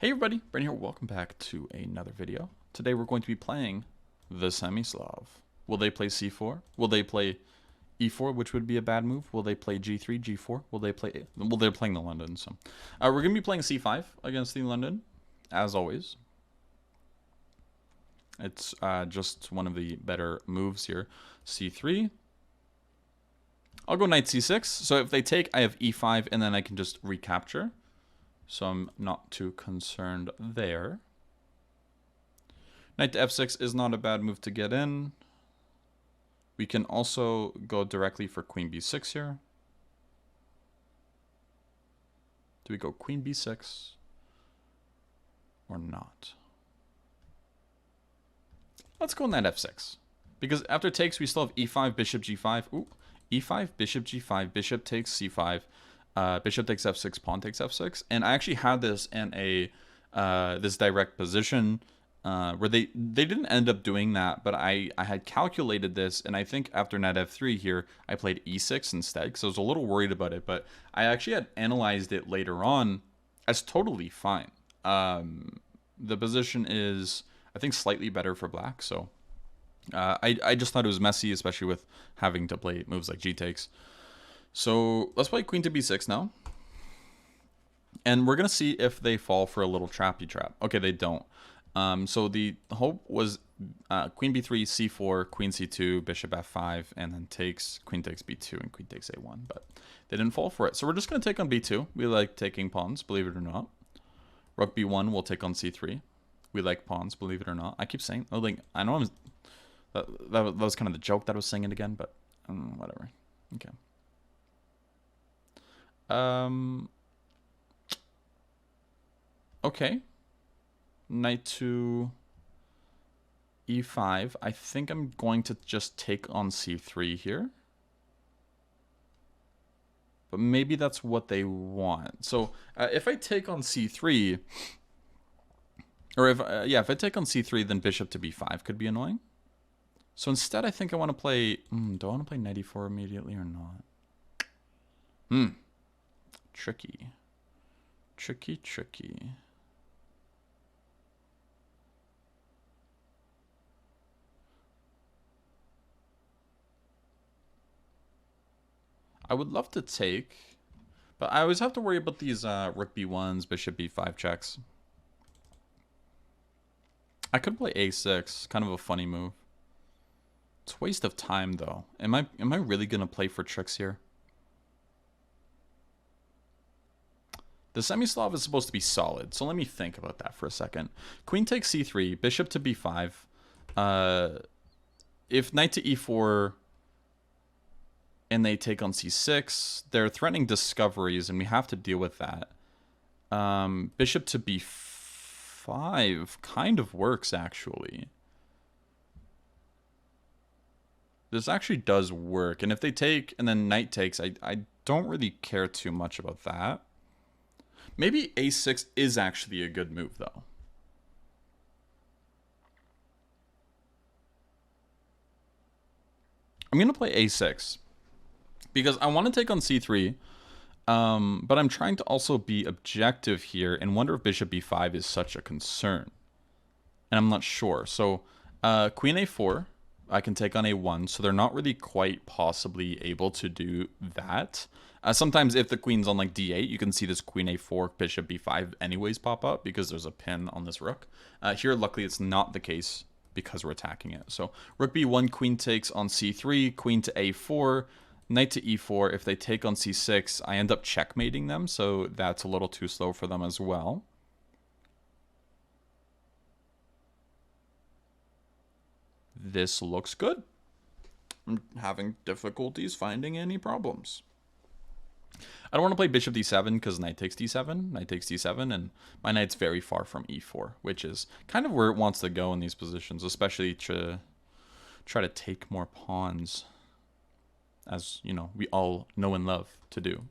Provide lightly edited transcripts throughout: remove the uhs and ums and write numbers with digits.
Hey everybody, Brandon here, welcome back to another video. Today we're going to be playing the Semi-Slav. Will they play c4? Will they play e4, which would be a bad move? Will they play g3, g4? Will they play... Well, they're playing the London, so... we're going to be playing c5 against the London, as always. It's just one of the better moves here. c3. I'll go knight c6, so if they take, I have e5, and then I can just recapture. So I'm not too concerned there. Knight to f6 is not a bad move to get in. We can also go directly for queen b6 here. Do we go queen b6 or not? Let's go knight f6. Because after takes, we still have e5, bishop g5. Ooh, e5, bishop g5, bishop takes c5. Bishop takes f6, pawn takes f6, and I actually had this in a this direct position where they didn't end up doing that, but I had calculated this, and I think after knight f3 here I played e6 instead because I was a little worried about it, but I actually had analyzed it later on as totally fine. The position is, I think, slightly better for black, so I just thought it was messy, especially with having to play moves like g takes. So let's play queen to b6 now. And we're going to see if they fall for a little trappy trap. Okay, they don't. So the hope was queen b3, c4, queen c2, bishop f5, and then takes, queen takes b2, and queen takes a1. But they didn't fall for it. So we're just going to take on b2. We like taking pawns, believe it or not. Rook b1 will take on c3. We like pawns, believe it or not. I keep saying, like, I know that was kind of the joke that I was saying it again, but whatever. Okay. Okay. Knight to e5. I think I'm going to just take on c3 here. But maybe that's what they want. So if I take on c3, or if I take on c3, then bishop to b5 could be annoying. So instead, I think I want to play. Do I want to play knight e4 immediately or not? Tricky. I would love to take, but I always have to worry about these rook b1s, bishop b5 checks. I could play a6, kind of a funny move. It's a waste of time though. Am I really gonna play for tricks here? The Semi-Slav is supposed to be solid, so let me think about that for a second. Queen takes c3, bishop to b5. If knight to e4 and they take on c6, they're threatening discoveries, and we have to deal with that. Bishop to b5 kind of works, actually. This actually does work, and if they take and then knight takes, I don't really care too much about that. Maybe a6 is actually a good move, though. I'm going to play a6 because I want to take on c3, but I'm trying to also be objective here and wonder if bishop b5 is such a concern. And I'm not sure. So queen a4, I can take on a1, so they're not really quite possibly able to do that. Sometimes if the queen's on like d8, you can see this queen a4, bishop b5 anyways pop up because there's a pin on this rook. Here, luckily, it's not the case because we're attacking it. So rook b1, queen takes on c3, queen to a4, knight to e4. If they take on c6, I end up checkmating them, so that's a little too slow for them as well. This looks good. I'm having difficulties finding any problems. I don't want to play bishop d7 because knight takes d7, and my knight's very far from e4, which is kind of where it wants to go in these positions, especially to try to take more pawns, as you know, we all know and love to do.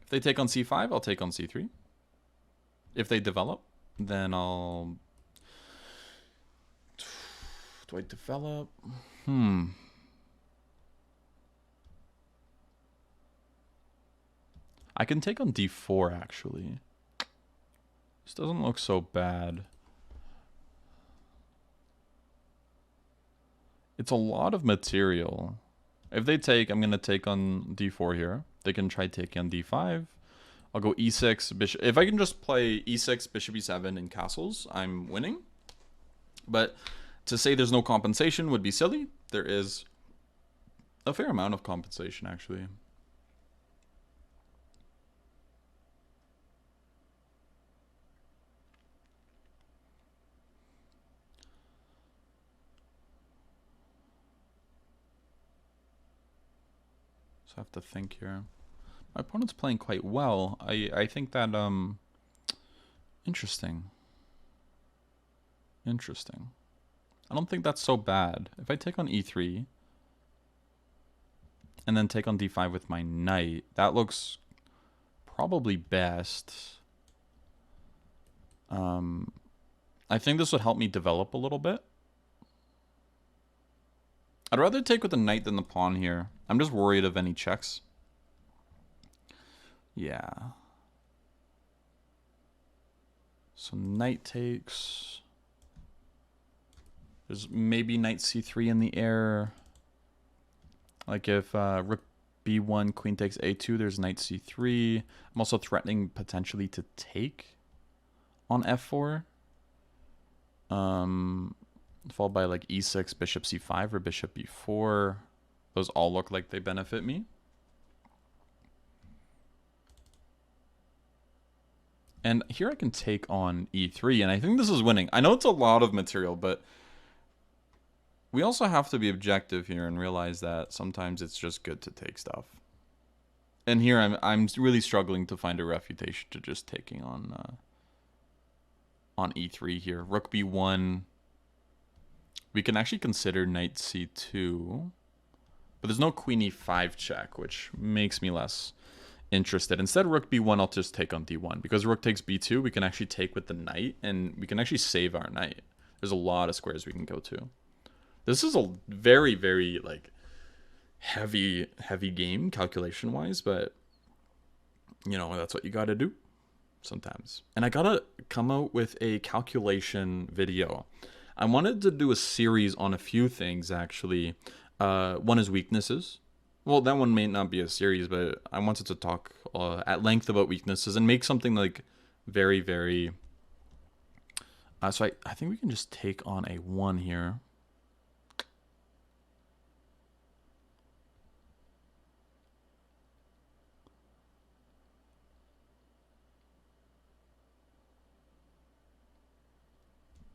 If they take on c5, I'll take on c3. If they develop, then I'll... Do I develop? I can take on d4, actually. This doesn't look so bad. It's a lot of material. If they take, I'm going to take on d4 here. They can try taking on d5. I'll go e6, bishop. If I can just play e6, bishop e7 in castles, I'm winning. But to say there's no compensation would be silly. There is a fair amount of compensation, actually. So I have to think here. My opponent's playing quite well. I think that, interesting. Interesting. I don't think that's so bad. If I take on e3 and then take on d5 with my knight, that looks probably best. I think this would help me develop a little bit. I'd rather take with the knight than the pawn here. I'm just worried of any checks. Yeah. So knight takes. There's maybe knight c3 in the air. Like if rook b1, queen takes a2, there's knight c3. I'm also threatening potentially to take on f4. Followed by like e6, bishop c5, or bishop b4. Those all look like they benefit me. And here I can take on e3, and I think this is winning. I know it's a lot of material, but we also have to be objective here and realize that sometimes it's just good to take stuff. And here I'm really struggling to find a refutation to just taking on e3 here. Rook b1. We can actually consider knight c2, but there's no queen e5 check, which makes me less interested. Instead, rook b1, I'll just take on d1. Because rook takes b2, we can actually take with the knight, and we can actually save our knight. There's a lot of squares we can go to. This is a very, very, like, heavy game, calculation-wise, but, you know, that's what you gotta do sometimes. And I gotta come out with a calculation video. I wanted to do a series on a few things, actually. One is weaknesses. Well, that one may not be a series, but I wanted to talk at length about weaknesses and make something like very, very... so I think we can just take on a 1 here.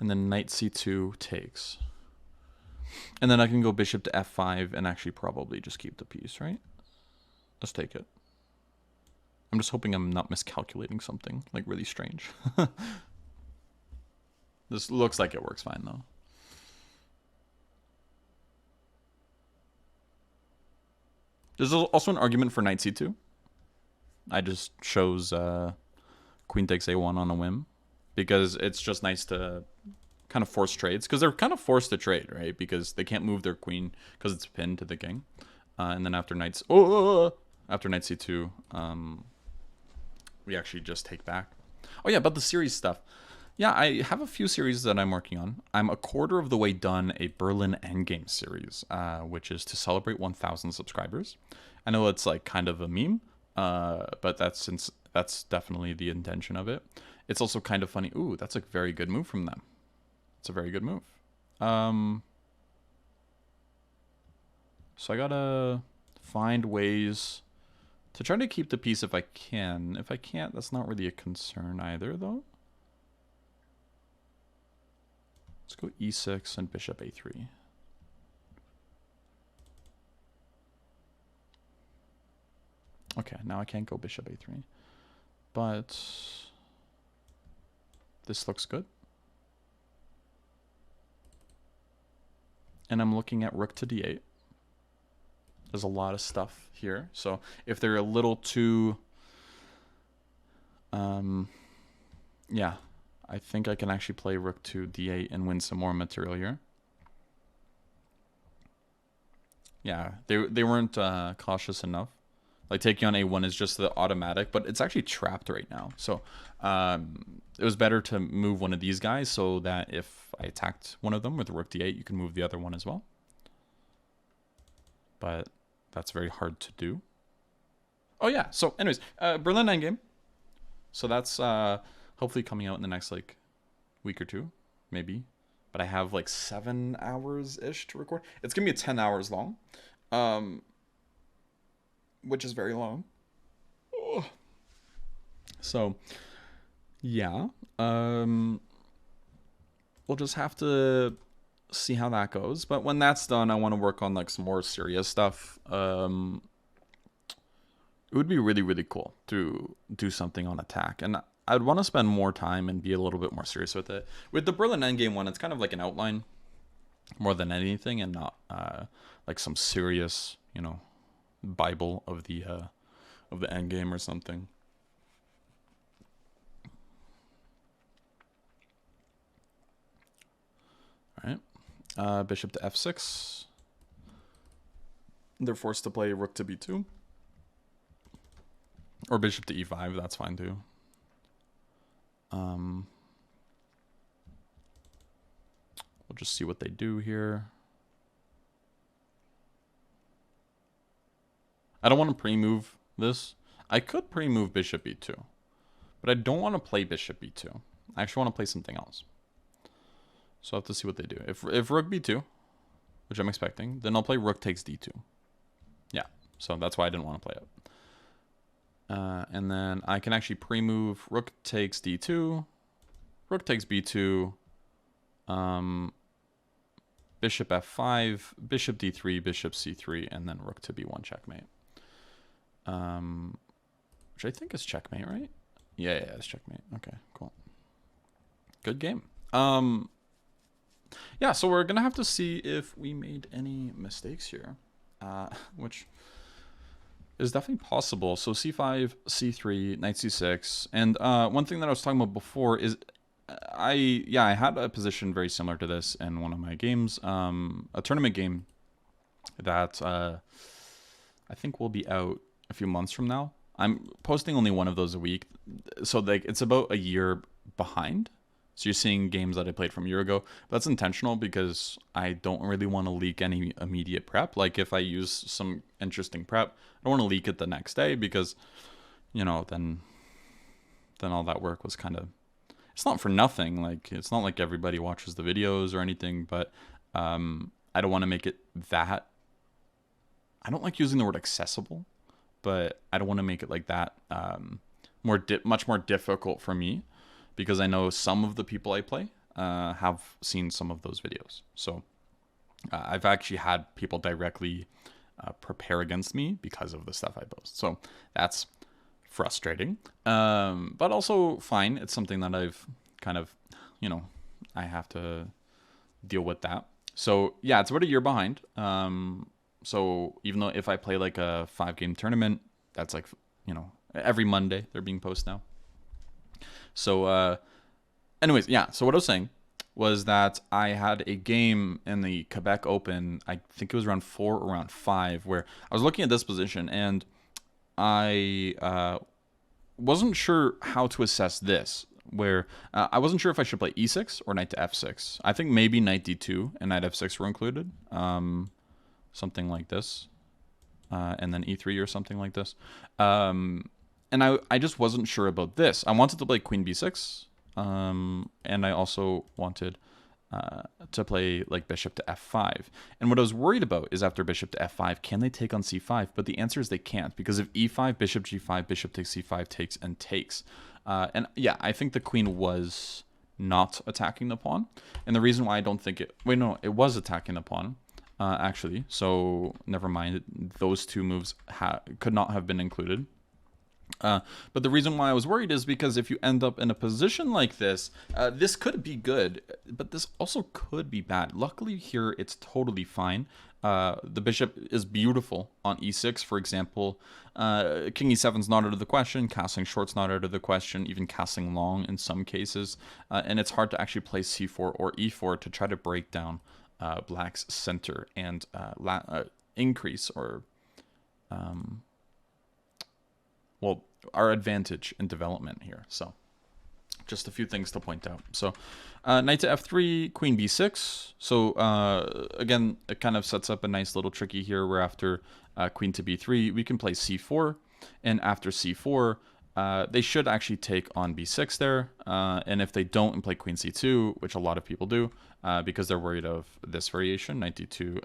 And then knight c2 takes. And then I can go bishop to f5 and actually probably just keep the piece, right? Let's take it. I'm just hoping I'm not miscalculating something, like really strange. This looks like it works fine, though. There's also an argument for knight c2. I just chose queen takes a1 on a whim, because it's just nice to kind of force trades, because they're kind of forced to trade, right? Because they can't move their queen because it's pinned to the king. And then after knight c2, we actually just take back. Oh yeah, about the series stuff. Yeah, I have a few series that I'm working on. I'm a quarter of the way done a Berlin Endgame series, which is to celebrate 1,000 subscribers. I know it's like kind of a meme, but that's definitely the intention of it. It's also kind of funny. Ooh, that's a very good move from them. It's a very good move. So I gotta find ways to try to keep the piece if I can. If I can't, that's not really a concern either, though. Let's go e6 and bishop a3. Okay, now I can't go bishop a3. But this looks good. And I'm looking at rook to d8. There's a lot of stuff here. So if they're a little too... yeah, I think I can actually play rook to d8 and win some more material here. Yeah, they weren't cautious enough. Like taking on a1 is just the automatic, but it's actually trapped right now. So it was better to move one of these guys so that if I attacked one of them with rook d8, you can move the other one as well. But that's very hard to do. Oh yeah, so anyways, Berlin endgame. So that's hopefully coming out in the next like week or two, maybe. But I have like 7 hours-ish to record. It's gonna be 10 hours long, which is very long. Oh. So yeah, we'll just have to see how that goes. But when that's done, I want to work on like some more serious stuff. It would be really, really cool to do something on attack. And I'd want to spend more time and be a little bit more serious with it. With the Berlin endgame one, it's kind of like an outline more than anything, and not like some serious, you know, Bible of the endgame or something. All right, bishop to f6. They're forced to play rook to b2. Or bishop to e5, that's fine too. We'll just see what they do here. I don't want to pre-move this. I could pre-move bishop e2, but I don't want to play bishop e2. I actually want to play something else. So I'll have to see what they do. If rook b2, which I'm expecting, then I'll play rook takes d2. Yeah, so that's why I didn't want to play it. And then I can actually pre-move rook takes d2, rook takes b2, bishop f5, bishop d3, bishop c3, and then rook to b1 checkmate. Which I think is checkmate, right? Yeah, it's checkmate. Okay, cool. Good game. Yeah, so we're gonna have to see if we made any mistakes here, which is definitely possible. So c5, c3, knight c6, and one thing that I was talking about before is I had a position very similar to this in one of my games, a tournament game that I think will be out a few months from now. I'm posting only one of those a week, so like it's about a year behind. So you're seeing games that I played from a year ago. That's intentional because I don't really want to leak any immediate prep. Like if I use some interesting prep, I don't want to leak it the next day because, you know, then all that work was kind of, it's not for nothing. Like it's not like everybody watches the videos or anything, but I don't want to make it that, I don't like using the word accessible, but I don't want to make it like that much more difficult for me, because I know some of the people I play have seen some of those videos. So I've actually had people directly prepare against me because of the stuff I post. So that's frustrating, but also fine. It's something that I've kind of, you know, I have to deal with that. So yeah, it's about a year behind. So even though if I play like a 5-game tournament, that's like, you know, every Monday they're being posted now. So anyways, yeah, so what I was saying was that I had a game in the Quebec Open, I think it was round 4 or round 5, where I was looking at this position and I wasn't sure how to assess this, where I wasn't sure if I should play e6 or knight to f6. I think maybe knight d2 and knight f6 were included, something like this, and then e3 or something like this. And I just wasn't sure about this. I wanted to play queen b6, and I also wanted to play like bishop to f5. And what I was worried about is after bishop to f5, can they take on c5? But the answer is they can't, because if e5, bishop g5, bishop takes c5, takes and takes. And yeah, I think the queen was not attacking the pawn. And the reason why I don't think it... Wait, no, it was attacking the pawn, actually. So never mind. Those two moves could not have been included. But the reason why I was worried is because if you end up in a position like this, this could be good, but this also could be bad. Luckily here, it's totally fine. The bishop is beautiful on e6, for example. King e7 is not out of the question. Castling short's not out of the question. Even castling long in some cases. And it's hard to actually play c4 or e4 to try to break down black's center and increase or... well, our advantage in development here. So just a few things to point out. So knight to f3, queen b6. So again, it kind of sets up a nice little tricky here where after queen to b3, we can play c4. And after c4, they should actually take on b6 there. And if they don't and play queen c2, which a lot of people do, because they're worried of this variation, knight d2,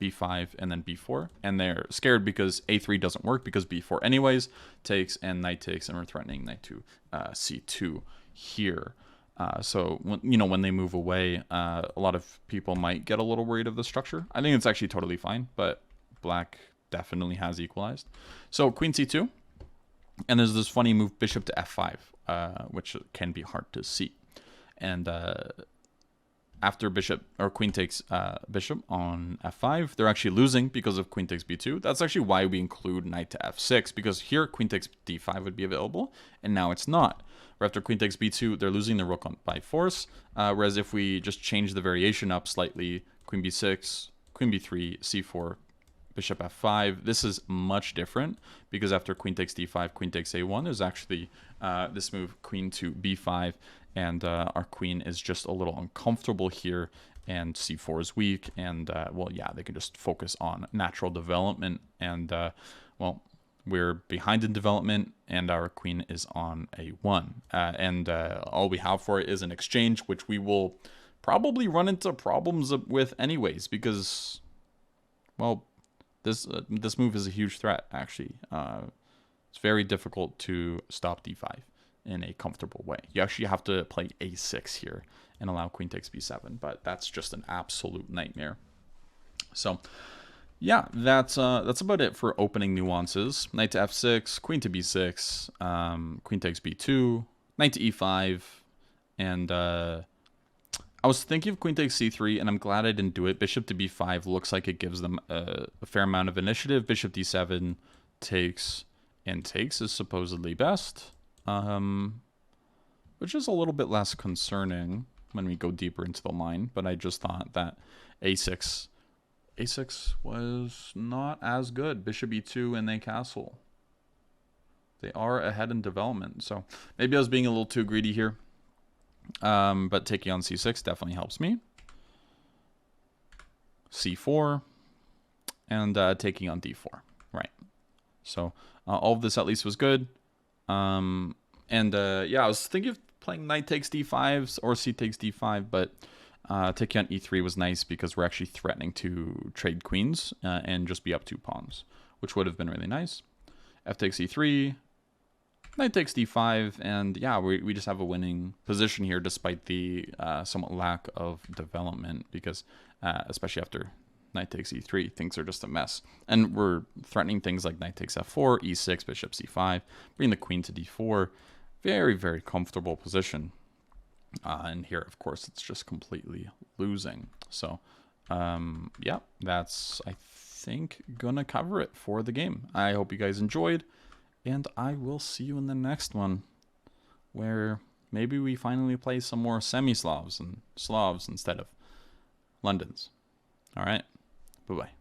b5, and then b4. And they're scared because a3 doesn't work because b4 anyways takes and knight takes, and we're threatening knight to c2 here. So when they move away, a lot of people might get a little worried of the structure. I think it's actually totally fine, but black definitely has equalized. So queen c2, and there's this funny move bishop to f5, which can be hard to see. And after bishop or queen takes bishop on f5, they're actually losing because of queen takes b2. That's actually why we include knight to f6, because here queen takes d5 would be available, and now it's not. Or after queen takes b2, they're losing the rook by force, whereas if we just change the variation up slightly, queen b6, queen b3, c4, bishop f5, this is much different, because after queen takes d5, queen takes a1, there's actually this move queen to b5, and our queen is just a little uncomfortable here, and c4 is weak, and well, yeah, they can just focus on natural development, and well, we're behind in development, and our queen is on a1, and all we have for it is an exchange, which we will probably run into problems with anyways, because, well, this move is a huge threat, actually. It's very difficult to stop d5 in a comfortable way. You actually have to play a6 here and allow queen takes b7, but that's just an absolute nightmare. So yeah, that's about it for opening nuances. Knight to f6, queen to b6, queen takes b2, knight to e5, and I was thinking of queen takes c3, and I'm glad I didn't do it. Bishop to b5 looks like it gives them a fair amount of initiative. Bishop d7 takes, and takes is supposedly best, which is a little bit less concerning when we go deeper into the line. But I just thought that a6 was not as good. Bishop e2 and they castle. They are ahead in development, so maybe I was being a little too greedy here. But taking on c6 definitely helps me. c4, and taking on d4, right? So all of this at least was good. Yeah, I was thinking of playing knight takes d5 or c takes d5, but taking on e3 was nice because we're actually threatening to trade queens and just be up 2 pawns, which would have been really nice. F takes e3. Knight takes d5, and yeah, we just have a winning position here despite the somewhat lack of development, because especially after knight takes e3, things are just a mess. And we're threatening things like knight takes f4, e6, bishop c5, bring the queen to d4. Very, very comfortable position. And here, of course, it's just completely losing. So, yeah, that's, I think, gonna cover it for the game. I hope you guys enjoyed. And I will see you in the next one, where maybe we finally play some more Semi-Slavs and Slavs instead of Londons. All right. Bye-bye.